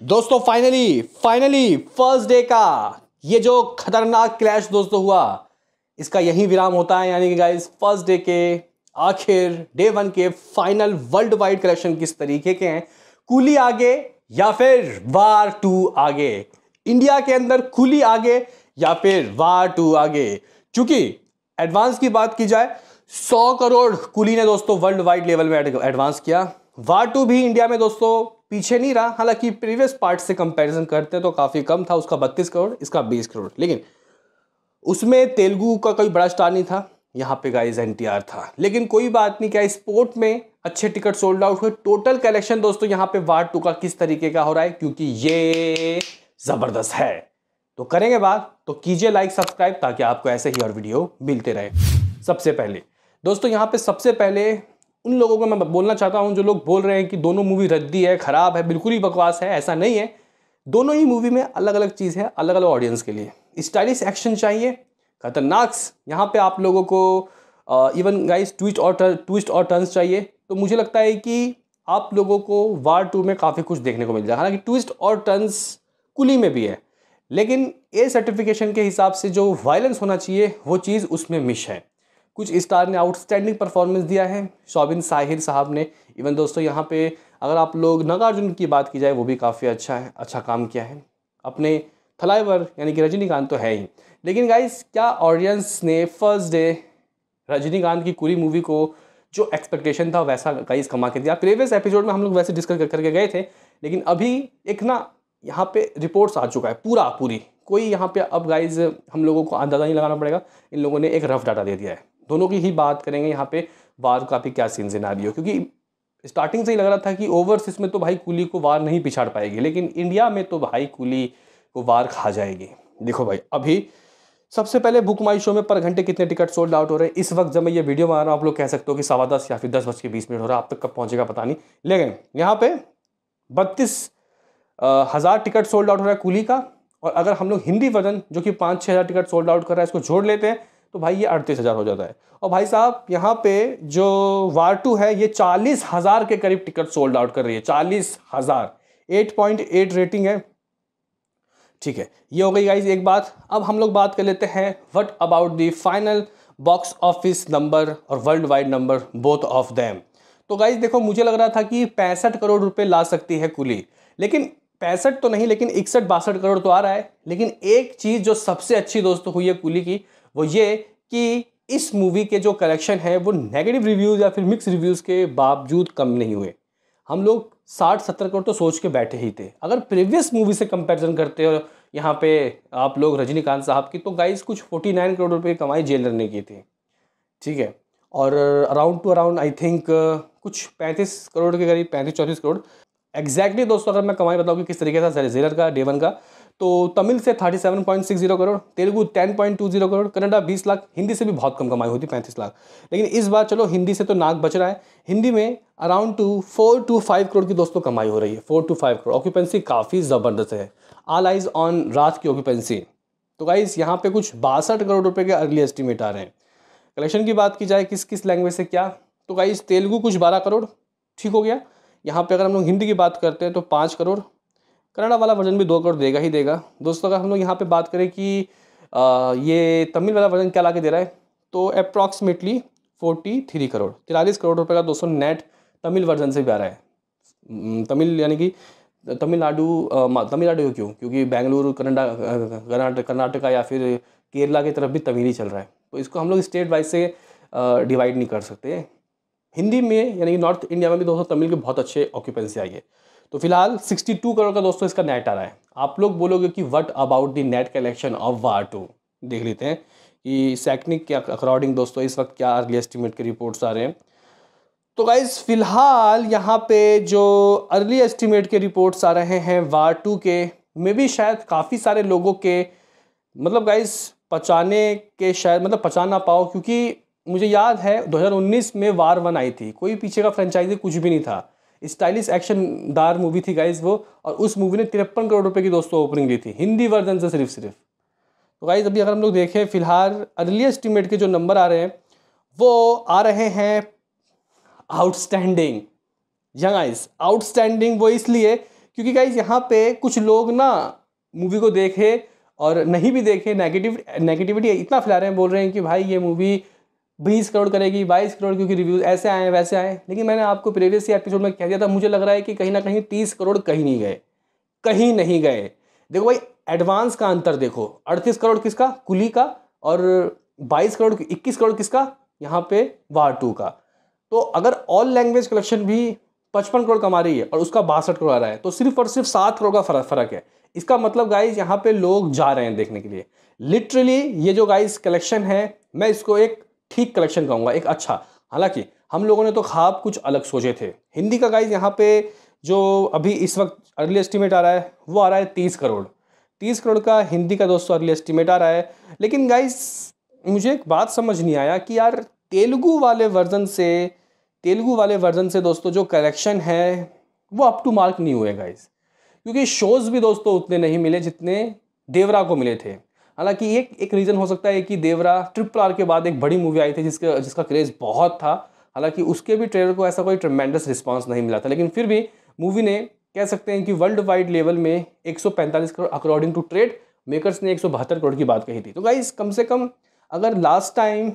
दोस्तों finally first day का ये जो खतरनाक क्लैश दोस्तों हुआ, इसका यही विराम होता है। यानी कि गाइस फर्स्ट डे के आखिर डे वन के फाइनल वर्ल्ड वाइड कलेक्शन किस तरीके के हैं। कूली आगे या फिर वार 2 आगे, इंडिया के अंदर कूली आगे या फिर वार 2 आगे। क्योंकि एडवांस की बात की जाए 100 करोड़ कूली ने दोस्तों वर्ल्ड वाइड लेवल में एडवांस किया। वार 2 भी इंडिया में दोस्तों पीछे नहीं रहा, हालांकि प्रीवियस पार्ट से कंपैरिजन करते तो काफी कम था, उसका 32 करोड़ इसका 20 करोड़, लेकिन उसमें तेलुगु का कोई बड़ा स्टार नहीं था। यहाँ पे गाइस एनटीआर था, लेकिन कोई बात नहीं, क्या स्पोर्ट में अच्छे टिकट सोल्ड आउट हुए। टोटल कलेक्शन दोस्तों यहाँ पे वार 2 का किस तरीके का हो रहा है, क्योंकि ये जबरदस्त है। तो करेंगे बात, तो कीजिए लाइक सब्सक्राइब ताकि आपको ऐसे ही और वीडियो मिलते रहे। सबसे पहले दोस्तों यहाँ पे सबसे पहले उन लोगों को मैं बोलना चाहता हूं जो लोग बोल रहे हैं कि दोनों मूवी रद्दी है, खराब है, बिल्कुल ही बकवास है। ऐसा नहीं है, दोनों ही मूवी में अलग अलग चीज़ है, अलग अलग ऑडियंस के लिए। स्टाइलिश एक्शन चाहिए, खतरनाक यहाँ पे आप लोगों को इवन गाइस ट्विस्ट और टर्न्स चाहिए, तो मुझे लगता है कि आप लोगों को वार 2 में काफ़ी कुछ देखने को मिल जाएगा। हालांकि ट्विस्ट और टर्न्स कुली में भी है, लेकिन ए सर्टिफिकेशन के हिसाब से जो वायलेंस होना चाहिए वो चीज़ उसमें मिस है। कुछ स्टार ने आउटस्टैंडिंग परफॉर्मेंस दिया है, शोबिन साहिर साहब ने। इवन दोस्तों यहाँ पे अगर आप लोग नागार्जुन की बात की जाए वो भी काफ़ी अच्छा काम किया है। अपने थलाइवर यानी कि रजनीकांत तो है ही, लेकिन गाइस क्या ऑडियंस ने फर्स्ट डे रजनीकांत की पूरी मूवी को जो एक्सपेक्टेशन था वैसा गाइस कमा के दिया। प्रीवियस एपिसोड में हम लोग वैसे डिस्कस करके गए थे, लेकिन अभी एक ना यहाँ पे रिपोर्ट्स आ चुका है पूरी कोई यहाँ पे अब गाइज हम लोगों को अंदाज़ा नहीं लगाना पड़ेगा, इन लोगों ने एक रफ डाटा दे दिया है। दोनों की ही बात करेंगे यहाँ पे वार का भी क्या सीन सिनेरियो, क्योंकि स्टार्टिंग से ही लग रहा था कि ओवरसीज में तो भाई कूली को वार नहीं पिछाड़ पाएगी, लेकिन इंडिया में तो भाई कूली को वार खा जाएगी। देखो भाई, अभी सबसे पहले बुक माई शो में पर घंटे कितने टिकट सोल्ड आउट हो रहे हैं। इस वक्त जब मैं ये वीडियो बना रहा हूँ आप लोग कह सकते हो कि 10:15 या फिर 10:20 हो रहा है, आप तक कब पहुँचेगा पता नहीं, लेकिन यहाँ पे 32,000 टिकट सोल्ड आउट हो रहा है कूली का। और अगर हम लोग हिंदी वर्जन जो कि 5-6 हज़ार टिकट सोल्ड आउट कर रहा है इसको जोड़ लेते हैं तो भाई ये 38,000 हो जाता है। और भाई साहब यहाँ पे जो वार 2 है ये 40,000 के करीब टिकट सोल्ड आउट कर रही है। 40,000, 8.8 रेटिंग है। ठीक है, ये हो गई गाइज एक बात। अब हम लोग बात कर लेते हैं what about the final box office number और world wide number, both of them. तो गाइज देखो, मुझे लग रहा था कि 65 करोड़ रुपए ला सकती है कूली, लेकिन 65 तो नहीं, लेकिन 61-62 करोड़ तो आ रहा है। लेकिन एक चीज़ जो सबसे अच्छी दोस्तों हुई है कूली की, वो ये कि इस मूवी के जो कलेक्शन है वो नेगेटिव रिव्यूज़ या फिर मिक्स रिव्यूज़ के बावजूद कम नहीं हुए। हम लोग 60-70 करोड़ तो सोच के बैठे ही थे। अगर प्रीवियस मूवी से कंपैरिजन करते हो यहाँ पे आप लोग रजनीकांत साहब की, तो गाइस कुछ 49 करोड़ रुपए की कमाई जेलर ने की थी। ठीक है, और अराउंड आई थिंक कुछ 35 करोड़ के करीब, 35-34 करोड़ एग्जैक्टली दोस्तों। अगर मैं कमाई बताऊँ कि किस तरीके से जेलर का डे वन का, तो तमिल से 37.60 करोड़, तेलुगु 10.20 करोड़, कन्नडा 20 लाख, हिंदी से भी बहुत कम कमाई होती 35 लाख। लेकिन इस बार चलो हिंदी से तो नाक बच रहा है, हिंदी में अराउंड 4-5 करोड़ की दोस्तों कमाई हो रही है। 4-5 करोड़, ऑक्यूपेंसी काफ़ी ज़बरदस्त है। ऑल आइज ऑन रात की ऑक्यूपेंसी। तो गाइस यहाँ पे कुछ 62 करोड़ रुपए के अर्ली एस्टिमेट आ रहे हैं। कलेक्शन की बात की जाए किस किस लैंग्वेज से क्या, तो गाइस तेलुगु कुछ 12 करोड़, ठीक हो गया। यहाँ पे अगर हम लोग हिंदी की बात करते हैं तो 5 करोड़, कन्नड़ा वाला वर्जन भी 2 करोड़ देगा ही देगा दोस्तों। अगर हम लोग यहाँ पे बात करें कि ये तमिल वाला वर्जन क्या ला के दे रहा है, तो अप्रॉक्सीमेटली 43 करोड़, 43 करोड़ रुपए का दोस्तों नेट तमिल वर्जन से भी आ रहा है। तमिल यानी कि तमिलनाडु क्यों, क्योंकि बेंगलुरु, कर्नाटका या फिर केरला की तरफ भी तमिल ही चल रहा है, तो इसको हम लोग स्टेट वाइज से डिवाइड नहीं कर सकते। हिंदी में यानी कि नॉर्थ इंडिया में भी दोस्तों तमिल के बहुत अच्छे ऑक्यूपेंसी आई है। तो फिलहाल 62 करोड़ का दोस्तों इसका नेट आ रहा है। आप लोग बोलोगे कि what about the net collection of war 2, देख लेते हैं कि सैकनिक के अकॉर्डिंग दोस्तों इस वक्त क्या अर्ली एस्टिमेट के रिपोर्ट्स आ रहे हैं। तो गाइज फिलहाल यहाँ पे जो अर्ली एस्टिमेट के रिपोर्ट्स आ रहे हैं वार 2 के, में भी शायद काफ़ी सारे लोगों के मतलब गाइज पचाने के शायद मतलब पचा ना पाओ, क्योंकि मुझे याद है 2019 में वार 1 आई थी, कोई पीछे का फ्रेंचाइजी कुछ भी नहीं था, स्टाइलिश एक्शनदार मूवी थी गाइज वो, और उस मूवी ने 53 करोड़ रुपए की दोस्तों ओपनिंग ली थी हिंदी वर्जन से सिर्फ। तो गाइज अभी अगर हम लोग देखें फिलहाल अर्ली एस्टिमेट के जो नंबर आ रहे हैं वो आ रहे हैं आउटस्टैंडिंग। गाइस आउटस्टैंडिंग वो इसलिए क्योंकि गाइज यहाँ पे कुछ लोग ना मूवी को देखे और नहीं भी देखे, नेगेटिविटी इतना फैला रहे हैं, बोल रहे हैं कि भाई ये मूवी 20 करोड़ करेगी, 22 करोड़, क्योंकि रिव्यूज ऐसे आए वैसे आए। लेकिन मैंने आपको प्रीवियस एपिसोड में कह दिया था, मुझे लग रहा है कि कहीं ना कहीं 30 करोड़ कहीं नहीं गए, कहीं नहीं गए। देखो भाई एडवांस का अंतर देखो, 38 करोड़ किसका, कुली का, और 22 करोड़ 21 करोड़ किसका, यहाँ पे वार 2 का। तो अगर ऑल लैंग्वेज कलेक्शन भी 55 करोड़ कमा रही है और उसका 62 करोड़ आ रहा है, तो सिर्फ और सिर्फ 7 करोड़ का फर्क है। इसका मतलब गाइज यहाँ पे लोग जा रहे हैं देखने के लिए। लिटरली ये जो गाइज कलेक्शन है, मैं इसको एक ठीक कलेक्शन कहूँगा, एक अच्छा। हालांकि हम लोगों ने तो ख्वाब कुछ अलग सोचे थे। हिंदी का गाइज यहाँ पे जो अभी इस वक्त अर्ली एस्टिमेट आ रहा है वो आ रहा है 30 करोड़। 30 करोड़ का हिंदी का दोस्तों अर्ली एस्टिमेट आ रहा है। लेकिन गाइज मुझे एक बात समझ नहीं आया कि यार तेलुगु वाले वर्जन से दोस्तों जो कलेक्शन है वो अप टू मार्क नहीं हुए गाइज, क्योंकि शोज़ भी दोस्तों उतने नहीं मिले जितने देवरा को मिले थे। हालांकि एक रीज़न हो सकता है कि देवरा RRR के बाद एक बड़ी मूवी आई थी जिसका क्रेज़ बहुत था। हालांकि उसके भी ट्रेलर को ऐसा कोई ट्रेमेंडस रिस्पांस नहीं मिला था, लेकिन फिर भी मूवी ने कह सकते हैं कि वर्ल्ड वाइड लेवल में 145 crore according to trade makers ने 172 करोड़ की बात कही थी। तो गाइस कम से कम अगर लास्ट टाइम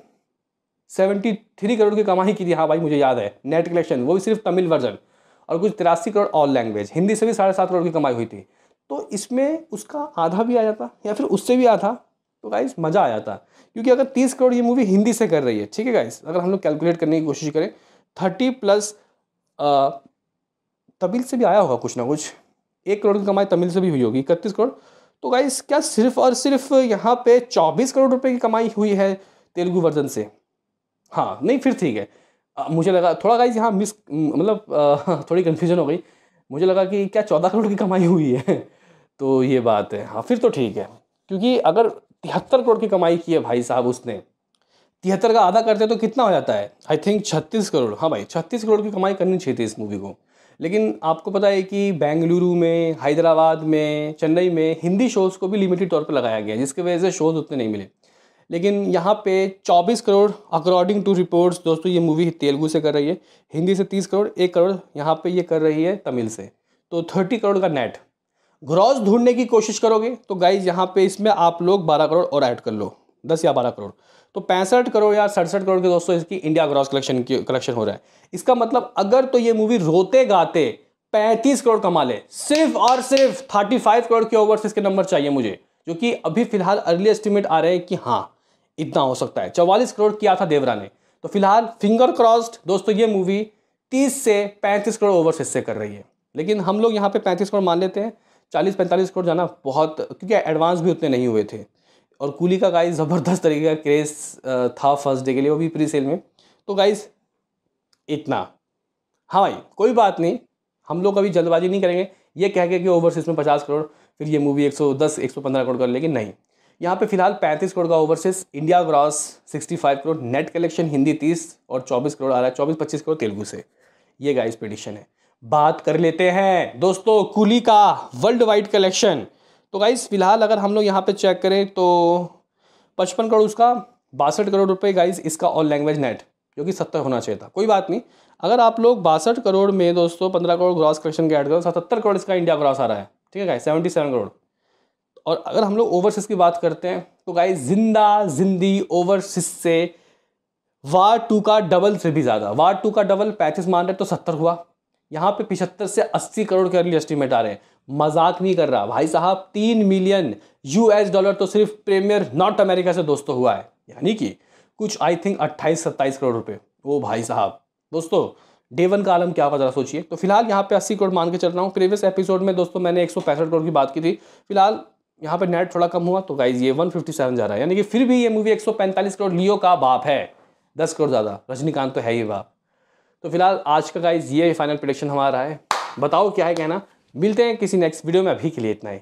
73 करोड़ की कमाई की थी, हाँ भाई मुझे याद है, नेट कलेक्शन, वो भी सिर्फ तमिल वर्जन, और कुछ 83 करोड़ ऑल लैंग्वेज, हिंदी से भी 7.5 करोड़ की कमाई हुई थी। तो इसमें उसका आधा भी आ जाता या फिर उससे भी आधा, तो गाइस मज़ा आ जाता। क्योंकि अगर 30 करोड़ ये मूवी हिंदी से कर रही है, ठीक है गाइस, अगर हम लोग कैलकुलेट करने की कोशिश करें 30+ तमिल से भी आया होगा कुछ ना कुछ, 1 करोड़ की कमाई तमिल से भी हुई होगी, 31 करोड़। तो गाइस क्या सिर्फ और सिर्फ यहाँ पे 24 करोड़ रुपए की कमाई हुई है तेलुगु वर्जन से? हाँ नहीं फिर ठीक है। मुझे लगा थोड़ा गाइस यहाँ थोड़ी कन्फ्यूजन हो गई। मुझे लगा कि क्या 14 करोड़ की कमाई हुई है तो ये बात है, हाँ फिर तो ठीक है। क्योंकि अगर 73 करोड़ की कमाई की है भाई साहब उसने, 73 का आधा करते तो कितना हो जाता है, आई थिंक 36 करोड़। हाँ भाई 36 करोड़ की कमाई करनी चाहिए थी इस मूवी को। लेकिन आपको पता है कि बेंगलुरु में, हैदराबाद में, चेन्नई में हिंदी शोज़ को भी लिमिटेड तौर पर लगाया गया, जिसकी वजह से शोज़ उतने नहीं मिले। लेकिन यहाँ पे 24 करोड़ अकॉर्डिंग टू रिपोर्ट्स दोस्तों ये मूवी तेलुगु से कर रही है, हिंदी से 30 करोड़, 1 करोड़ यहाँ पे ये कर रही है तमिल से, तो 30 करोड़ का नेट ग्रॉस ढूंढने की कोशिश करोगे तो गाइज यहाँ पे इसमें आप लोग 12 करोड़ और ऐड कर लो, 10 या 12 करोड़, तो 65 करोड़ या 67 करोड़ के दोस्तों इसकी इंडिया ग्रॉस कलेक्शन हो रहा है। इसका मतलब अगर तो ये मूवी रोते गाते 35 करोड़ कमा ले, सिर्फ और सिर्फ 35 करोड़ के ओवरसीज के नंबर चाहिए मुझे, जो कि अभी फिलहाल अर्ली एस्टिमेट आ रहे हैं कि हाँ इतना हो सकता है। 44 करोड़ किया था देवरा ने, तो फिलहाल फिंगर क्रॉस्ड दोस्तों ये मूवी 30 से 35 करोड़ ओवरसीज से कर रही है। लेकिन हम लोग यहाँ पे 35 करोड़ मान लेते हैं, 40-45 करोड़ जाना बहुत, क्योंकि एडवांस भी उतने नहीं हुए थे। और कूली का गाइस ज़बरदस्त तरीके का क्रेज़ था फर्स्ट डे के लिए, वो भी प्री सेल में। तो गाइस इतना, हाँ भाई कोई बात नहीं, हम लोग कभी जल्दबाजी नहीं करेंगे ये कह के कि ओवरसीज में 50 करोड़ फिर ये मूवी 110-115 करोड़ कर, लेकिन नहीं, यहाँ पे फिलहाल 35 करोड़ का overseas, India gross 65 crore, net collection Hindi 30 और 24 करोड़ आ रहा है, 24-25 करोड़ तेलुगु से। ये गाइस प्रेडिक्शन है। बात कर लेते हैं दोस्तों कूली का वर्ल्ड वाइड कलेक्शन। तो गाइस फिलहाल अगर हम लोग यहाँ पे चेक करें तो 55 करोड़ उसका, 62 करोड़ रुपए गाइस इसका ऑल लैंग्वेज नेट, जो कि 70 होना चाहिए था। कोई बात नहीं, अगर आप लोग 62 करोड़ में दोस्तों 15 करोड़ ग्रॉस कलेक्शन के ऐड करो, 77 करोड़ इसका इंडिया ग्रॉस आ रहा है, ठीक है गाइस, 77 करोड़। और अगर हम लोग ओवरसीज की बात करते हैं तो गाइस जिंदी ओवरसीज से वार 2 का डबल से भी ज़्यादा, वार 2 का डबल 35 मान रहे तो 70 हुआ, यहाँ पे 75 से 80 करोड़ के अर्ली एस्टिमेट आ रहे हैं। मजाक नहीं कर रहा भाई साहब, 3 मिलियन US$ तो सिर्फ प्रीमियर नॉर्थ अमेरिका से दोस्तों हुआ है, यानी कि कुछ आई थिंक 28-27 करोड़ रुपए। ओ भाई साहब दोस्तों डे 1 का आलम क्या होगा जरा सोचिए। तो फिलहाल यहाँ पे 80 करोड़ मान के चल रहा हूँ। प्रीवियस एपिसोड में दोस्तों मैंने 165 करोड़ की बात की थी, फिलहाल यहाँ पे नेट थोड़ा कम हुआ तो गाइज ये 157 जा रहा है, यानी कि फिर भी ये मूवी 145 करोड़ लियो का बाप है, 10 करोड़ ज़्यादा, रजनीकांत तो है ही बाप। तो फिलहाल आज का गाइज ये फाइनल प्रेडिक्शन हमारा है, बताओ क्या है कहना। मिलते हैं किसी नेक्स्ट वीडियो में, अभी के लिए इतना ही।